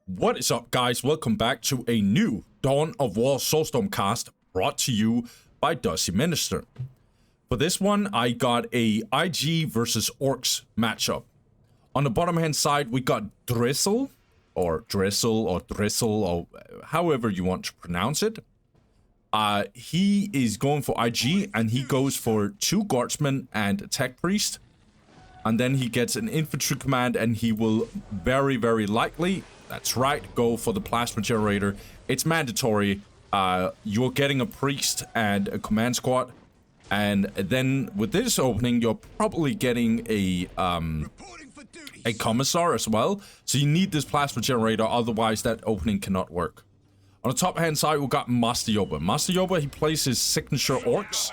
What is up, guys? Welcome back to a new Dawn of War Soulstorm cast brought to you by Dusty Minister. For this one, I got a IG versus Orks matchup. On the bottom hand side, we got Drizzle, or however you want to pronounce it. He is going for IG, and he goes for 2 Guardsmen and a Tech Priest. And then he gets an infantry command, and he will very, very likely, that's right, go for the plasma generator. It's mandatory. You're getting a priest and a command squad. And then with this opening, you're probably getting a commissar as well. So you need this plasma generator, otherwise that opening cannot work. On the top hand side, we got Master Yoba. Master Yoba, he plays his signature Orks.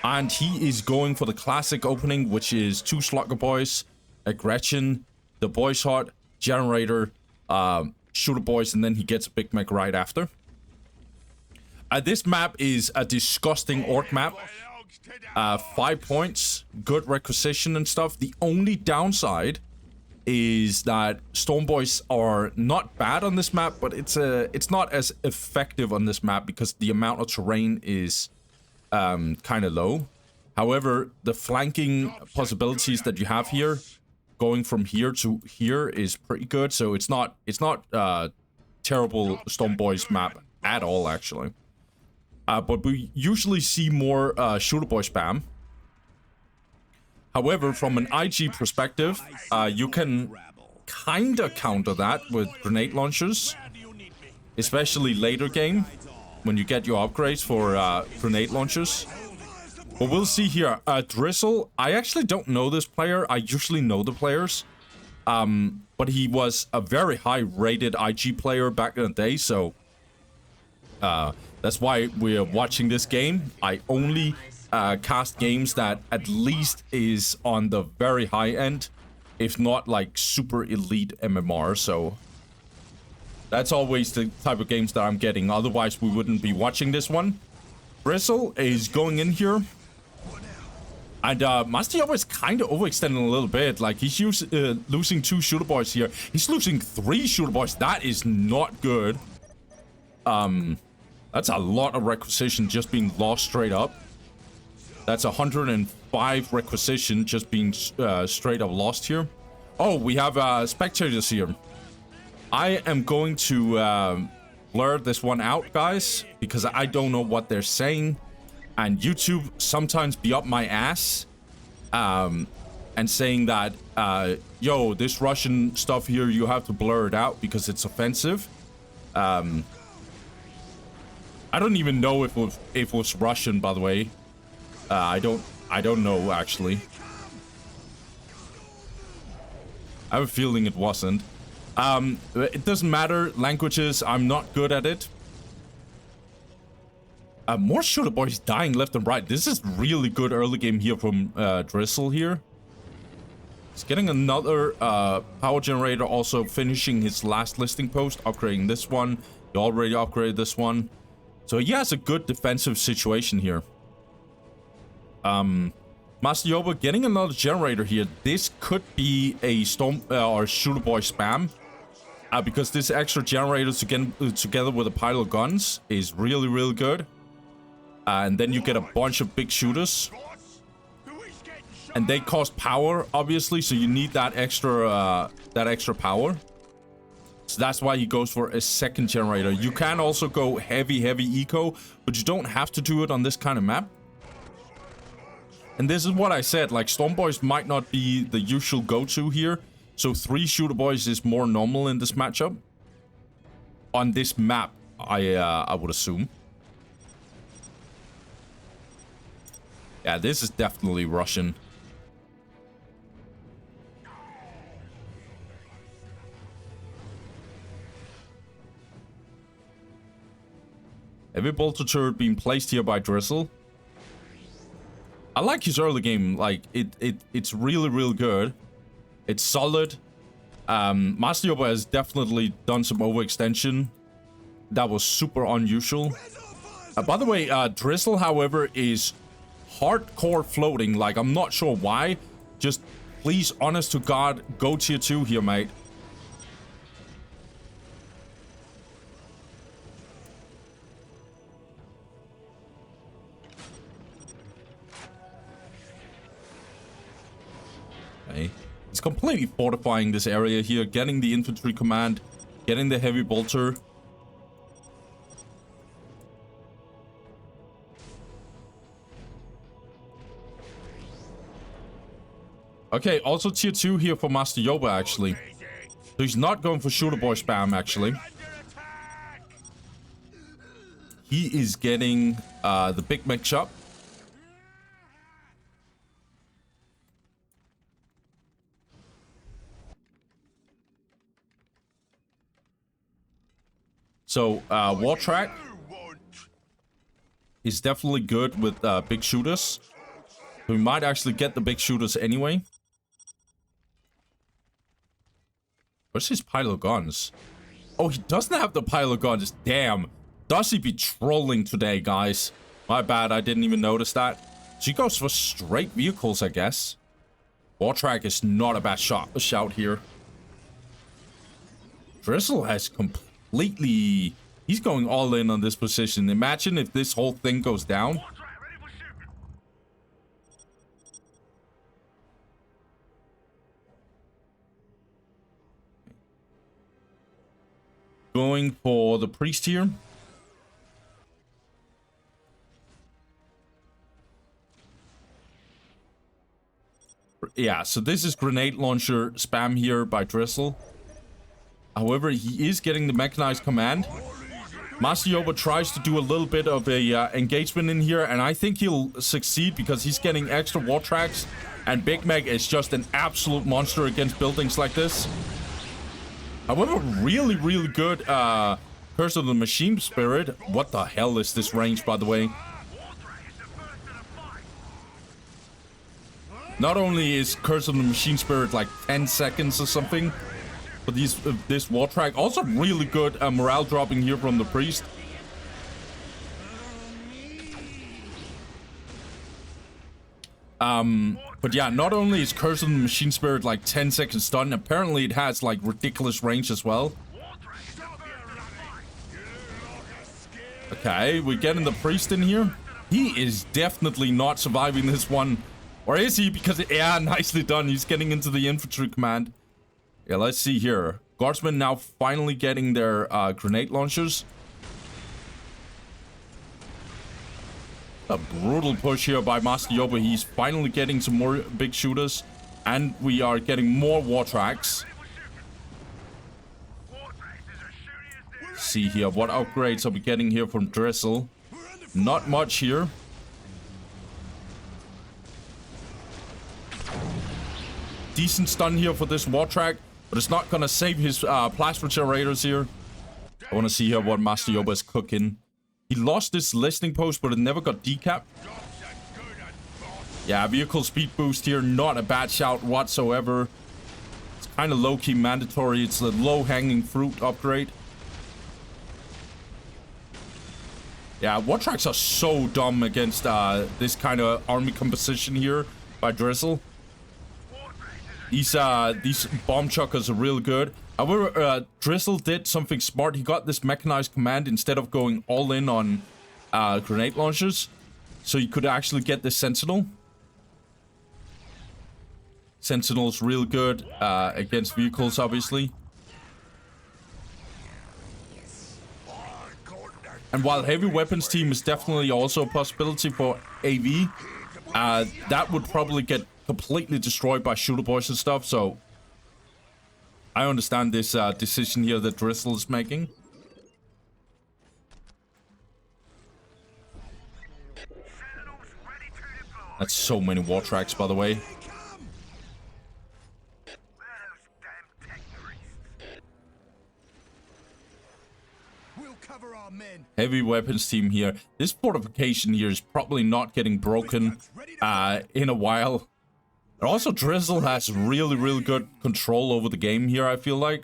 And he is going for the classic opening, which is 2 Slugger Boys, a Gretchen, the Boys Heart, Generator, Shooter Boys, and then he gets a Big Mac right after. This map is a disgusting Orc map. 5 points, good requisition and stuff. The only downside is that Storm Boys are not bad on this map, but it's not as effective on this map because the amount of terrain is kind of low. However, the flanking possibilities that you have here, going from here to here, is pretty good. So it's not terrible Storm Boys map at all, actually. But we usually see more Shooter Boy spam. However, from an IG perspective, you can kinda counter that with grenade launchers, especially later game, when you get your upgrades for grenade launchers. But we'll see here. Drizzle, I actually don't know this player. I usually know the players. But he was a very high-rated IG player back in the day, so that's why we're watching this game. I only cast games that at least is on the very high end, if not like super elite MMR, so that's always the type of games that I'm getting. Otherwise, we wouldn't be watching this one. Drizzle is going in here. And Master Yoba is kind of overextending a little bit. Like, he's losing 2 Shooter Boys here. He's losing 3 Shooter Boys. That is not good. That's a lot of requisition just being lost straight up. That's 105 requisition just being straight up lost here. Oh, we have spectators here. I am going to blur this one out, guys, because I don't know what they're saying. And YouTube sometimes be up my ass and saying that, yo, this Russian stuff here, you have to blur it out because it's offensive. I don't even know if it was Russian, by the way. I don't know, actually. I have a feeling it wasn't. It doesn't matter. Languages, I'm not good at it. More Shooter Boys dying left and right. This is really good early game here from Drizzle here. He's getting another power generator, also finishing his last listing post, upgrading this one. He already upgraded this one. So he has a good defensive situation here. Master Yoba getting another generator here. This could be a Storm or Shooter Boy spam. Because this extra generator together with a pile of guns is really, really good. And then you get a bunch of big shooters. And they cost power, obviously, so you need that extra power. So that's why he goes for a second generator. You can also go heavy eco, but you don't have to do it on this kind of map. And this is what I said, like, Storm Boys might not be the usual go-to here. So 3 Shooter Boys is more normal in this matchup. On this map, I would assume. Yeah, this is definitely Russian. Heavy bolter turret being placed here by Drizzle. I like his early game. Like, it's really, really good. It's solid. Master Yoba has definitely done some overextension. That was super unusual. By the way, Drizzle, however, is hardcore floating. Like, I'm not sure why. Just please, honest to God, go tier 2 here, mate. completely fortifying this area here, getting the infantry command, getting the heavy bolter. Okay, also tier 2 here for Master Yoba, actually. So he's not going for shooter boy spam, actually. He is getting the big mech shop. So, War Track is definitely good with big shooters. We might actually get the big shooters anyway. Where's his pile of guns? Oh, he doesn't have the pile of guns. Damn. Does he be trolling today, guys? My bad, I didn't even notice that. So he goes for straight vehicles, I guess. War Track is not a bad shout here. Drizzle has completely... He's going all in on this position. Imagine if this whole thing goes down. Going for the priest here. Yeah, so this is grenade launcher spam here by Drizzle. However, he is getting the mechanized command. Master Yoba tries to do a little bit of a engagement in here, and I think he'll succeed because he's getting extra war tracks, and Big Mech is just an absolute monster against buildings like this. However, really, really good Curse of the Machine Spirit. What the hell is this range, by the way? Not only is Curse of the Machine Spirit like 10 seconds or something, but this War Track also really good morale dropping here from the priest. But yeah, not only is Curse of the Machine Spirit like 10 seconds stun, apparently it has like ridiculous range as well. Okay, we're getting the priest in here. He is definitely not surviving this one. Or is he? Because, yeah, nicely done. He's getting into the infantry command. Yeah, let's see here. Guardsmen now finally getting their grenade launchers. A brutal push here by Master Yoba. He's finally getting some more big shooters. And we are getting more war tracks. See here, what upgrades are we getting here from Drizzle? Not much here. Decent stun here for this war track, but it's not gonna save his plasma generators here. I want to see here what Master Yoba is cooking. He lost this listening post, but it never got decapped. Yeah, vehicle speed boost here, not a bad shout whatsoever. It's kind of low-key mandatory. It's a low-hanging fruit upgrade. Yeah, war tracks are so dumb against this kind of army composition here by Drizzle. These bomb chuckers are real good. However, Drizzle did something smart. He got this mechanized command instead of going all in on grenade launchers. So he could actually get the Sentinel. Sentinel's real good against vehicles, obviously. And while heavy weapons team is definitely also a possibility for AV, that would probably get completely destroyed by shooter boys and stuff, so I understand this decision here that Drizzle is making. That's so many war tracks, by the way. Heavy weapons team here. This fortification here is probably not getting broken in a while. And also, Drizzle has really, really good control over the game here, I feel like.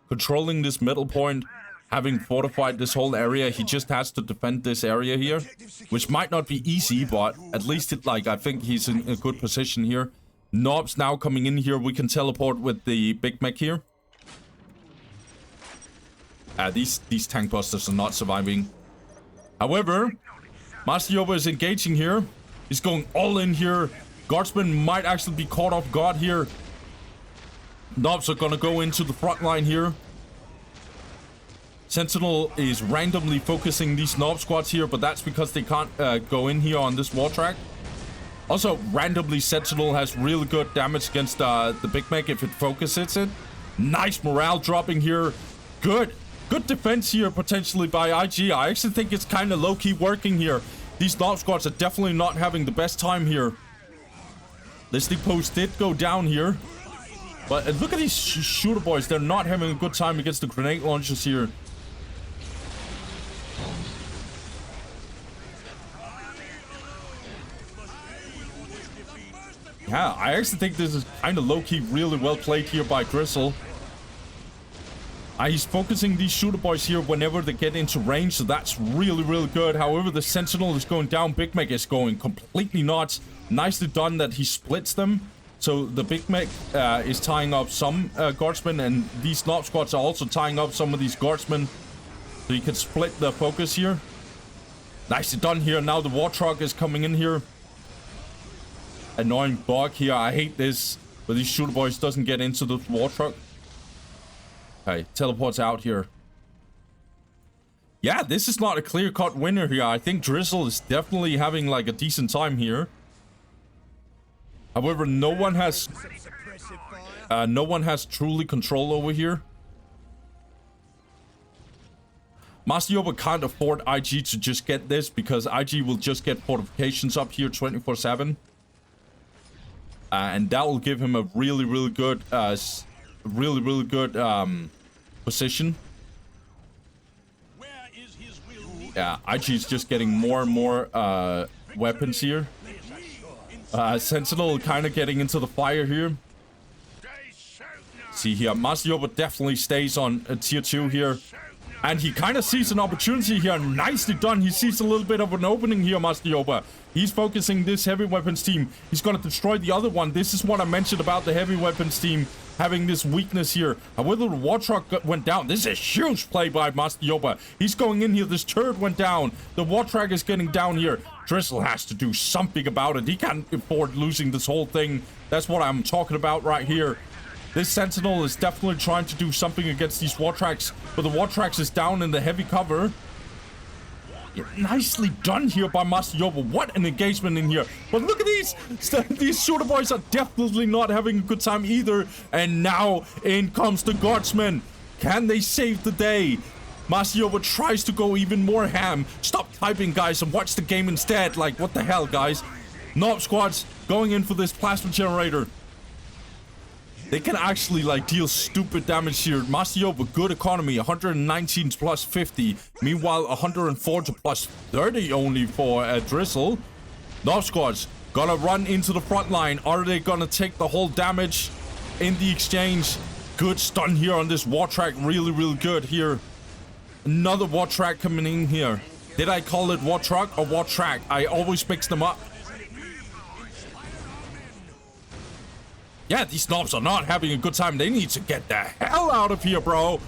Controlling this middle point, having fortified this whole area, he just has to defend this area here. Which might not be easy, but at least I think he's in a good position here. Knobs now coming in here. We can teleport with the Big Mech here. These tank busters are not surviving. However, Master Yoba is engaging here. He's going all in here. Guardsmen might actually be caught off guard here. Knobs are gonna go into the front line here. Sentinel is randomly focusing these Knob squads here, but that's because they can't go in here on this wall track. Also, randomly, Sentinel has really good damage against the Big Mech if it focuses it. Nice morale dropping here. Good defense here, potentially, by IG. I actually think it's kind of low-key working here. These Knob squads are definitely not having the best time here. Listening post did go down here. But look at these shooter boys. They're not having a good time against the grenade launchers here. Yeah, I actually think this is kind of low-key really well played here by Drizzle. He's focusing these shooter boys here whenever they get into range, so that's really, really good. However, the Sentinel is going down. Big Mech is going completely nuts. Nicely done that he splits them. So the Big Mech is tying up some guardsmen, and these Knob squads are also tying up some of these guardsmen. So you can split the focus here. Nicely done here. Now the war truck is coming in here. Annoying bug here. I hate this. But these shooter boys doesn't get into the war truck. Okay, teleports out here. Yeah, this is not a clear-cut winner here. I think Drizzle is definitely having like a decent time here. However, no one has truly control over here. Master Yoba can't afford IG to just get this because IG will just get fortifications up here 24/7. And that will give him a really, really good, position. Yeah, IG is just getting more and more weapons here. Sentinel kind of getting into the fire here. See here, Master Yoba definitely stays on tier 2 here. And he kind of sees an opportunity here. Nicely done. He sees a little bit of an opening here, Master Yoba. He's focusing this heavy weapons team. He's going to destroy the other one. This is what I mentioned about the heavy weapons team having this weakness here. However, the war truck went down. This is a huge play by Master Yoba. He's going in here. This turret went down. The war truck is getting down here. Drizzle has to do something about it. He can't afford losing this whole thing. That's what I'm talking about right here. This Sentinel is definitely trying to do something against these war tracks, but the war tracks is down in the heavy cover. Yeah, nicely done here by Master Yoba. What an engagement in here. But look at these. These shooter boys are definitely not having a good time either. And now in comes the guardsmen. Can they save the day? Master Yoba tries to go even more ham. Stop typing, guys, and watch the game instead. Like, what the hell, guys? Knob squads going in for this plasma generator. They can actually, like, deal stupid damage here. Master Yoba, good economy. 119 to plus 50. Meanwhile, 104 to plus 30 only for Drizzle. Knob squads gonna run into the front line. Are they gonna take the whole damage in the exchange? Good stun here on this war track. Really, really good here. Another war track coming in here. Did I call it war truck or war track? I always mix them up. Yeah, these knobs are not having a good time. They need to get the hell out of here, bro.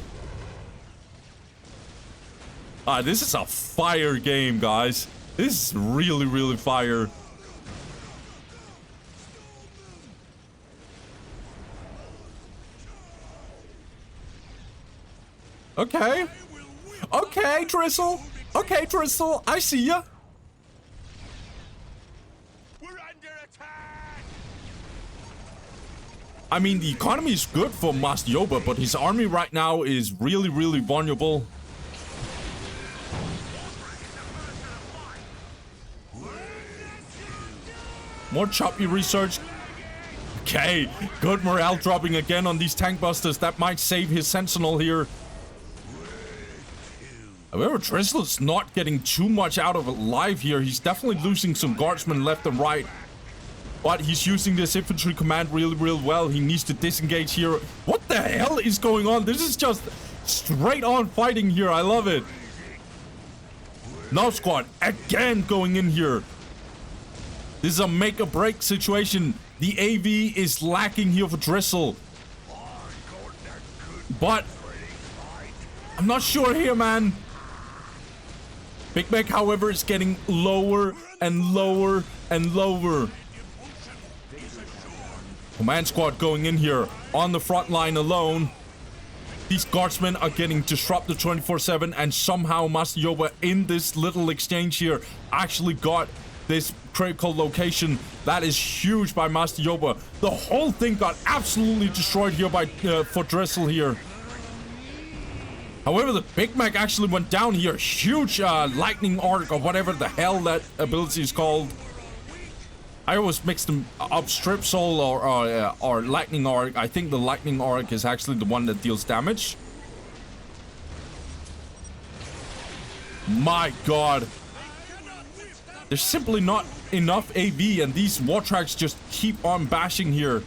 This is a fire game, guys. This is really, really fire. Okay. Okay, Drizzle. Okay, Drizzle. I see ya. I mean, the economy is good for Master Yoba, but his army right now is really, really vulnerable. More choppy research. Okay, good morale dropping again on these tank busters. That might save his Sentinel here. However, Drizzle is not getting too much out of it live here. He's definitely losing some guardsmen left and right. But he's using this infantry command really, really well. He needs to disengage here. What the hell is going on? This is just straight on fighting here. I love it. Knob squad again going in here. This is a make or break situation. The AV is lacking here for Drizzle. But I'm not sure here, man. Big Mech, however, is getting lower and lower and lower. Command squad going in here on the front line alone. These guardsmen are getting disrupted 24/7, and somehow Master Yoba in this little exchange here actually got this critical location. That is huge by Master Yoba. The whole thing got absolutely destroyed here by for Drizzle here. However, the Big Mac actually went down here. Huge lightning arc or whatever the hell that ability is called. I always mix them up, Strip Soul or Lightning Arc. I think the Lightning Arc is actually the one that deals damage. My god. There's simply not enough AV, and these war tracks just keep on bashing here.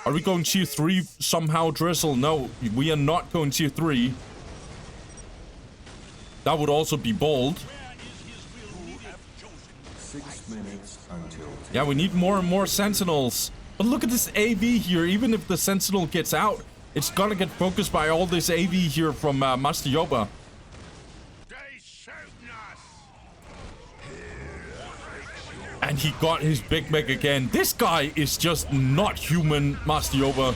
Are we going tier 3 somehow, Drizzle? No, we are not going tier 3. That would also be bold. 6 minutes until. Yeah, we need more and more sentinels. But look at this AV here. Even if the sentinel gets out, it's gonna get focused by all this AV here from Master Yoba. And he got his Big Mac again. This guy is just not human, Master Yoba.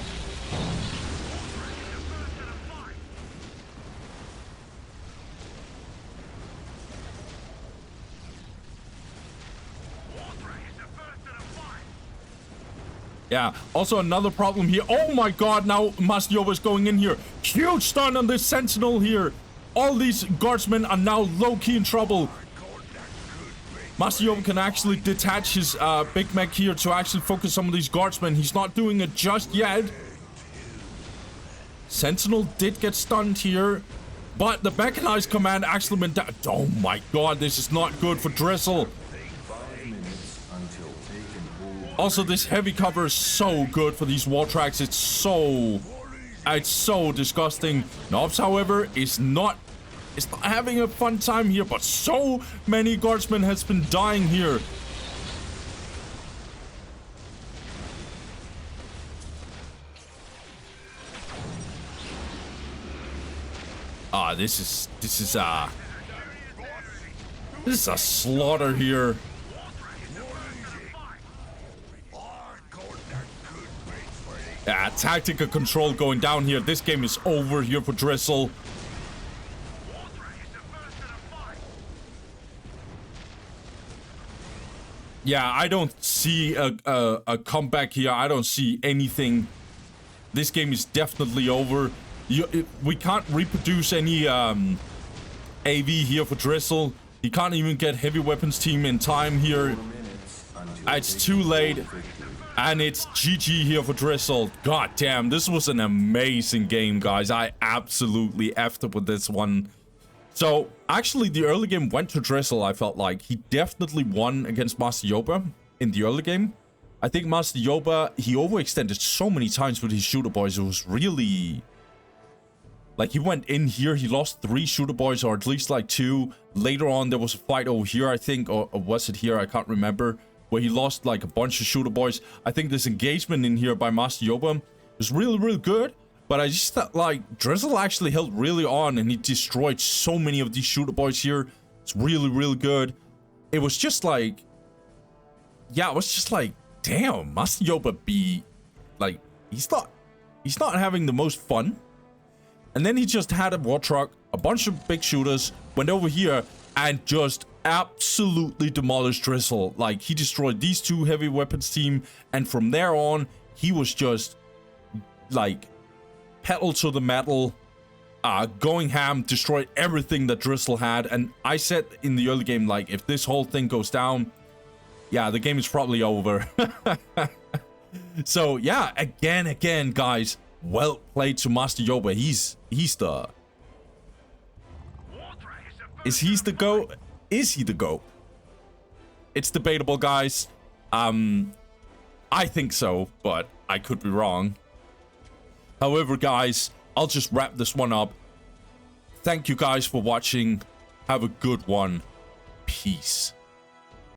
Yeah, also another problem here. Oh my god, now Master Yoba is going in here. Huge stun on this sentinel here. All these guardsmen are now low-key in trouble. Master Yoba can actually detach his Big Mac here to actually focus some of these guardsmen. He's not doing it just yet. Sentinel did get stunned here, but the mechanized command actually went down. Oh my god, this is not good for Drizzle. 5 minutes until taken. Also, this heavy cover is so good for these wall tracks. It's so disgusting. Nobs, however, is not having a fun time here, but so many guardsmen has been dying here. This is a slaughter here. Yeah, tactical control going down here. This game is over here for Drizzle. Yeah, I don't see a comeback here. I don't see anything. This game is definitely over. We can't reproduce any AV here for Drizzle. He can't even get heavy weapons team in time here. It's too late. And it's GG here for Drizzle. God damn, this was an amazing game, guys. I absolutely effed up with this one. So, actually, the early game went to Drizzle, I felt like. He definitely won against Master Yoba in the early game. I think Master Yoba, he overextended so many times with his shooter boys. It was really... Like, he went in here, he lost 3 shooter boys, or at least like 2. Later on, there was a fight over here, I think, or was it here? I can't remember. Where he lost like a bunch of shooter boys. I think this engagement in here by Master Yoba was really, really good. But I just thought, like, Drizzle actually held really on, and he destroyed so many of these shooter boys here. It's really, really good. It was just like... Yeah, it was just like, damn, Master Yoba be... Like, he's not having the most fun. And then he just had a war truck, a bunch of big shooters, went over here, and just absolutely demolished Drizzle. Like, he destroyed these 2 heavy weapons team, and from there on, he was just, like... pedal to the metal, going ham, destroyed everything that Drizzle had. And I said in the early game, like, if this whole thing goes down, yeah, the game is probably over. So yeah, again, guys, well played to Master Yoba. He's the... Is he the GOAT? Is he the GOAT? It's debatable, guys. I think so, but I could be wrong. However, guys, I'll just wrap this one up. Thank you guys for watching. Have a good one. Peace.